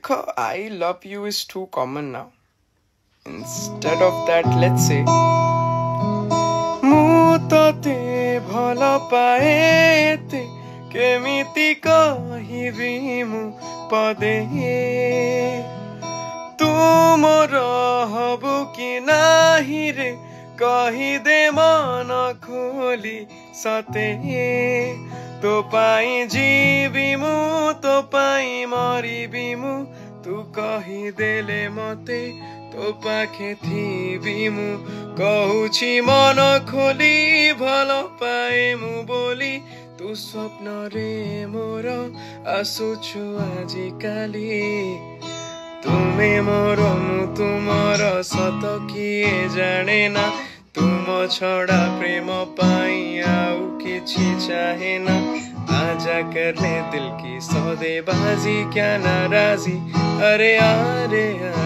I love you is too common now. Instead of that, let's say ମୁଁ ତତେ ଭଲ ପାଏ ଏତେ କେମିତି କହିବି ମୁଁ ପଦେ ତୁ ମୋର ହବୁ କି ନାହିଁ ରେ କହିଦେ ମନ ଖୋଲି ସତେ तो पाई जीवी मु तो पाई मरिबी मु तू कही देले मते तो पाखे थीबी मु कहूछि मन खोली भल पाए मु बोली तू स्वप्न रे मोर आसुछु आजि काली तुमे मोर मु तुमर सत किए जाने ना तुम छड़ा प्रेम पाई आउ किछि चाहे ना आजा कर ले दिल की सौदेबाजी क्या नाराजी अरे आ रे आ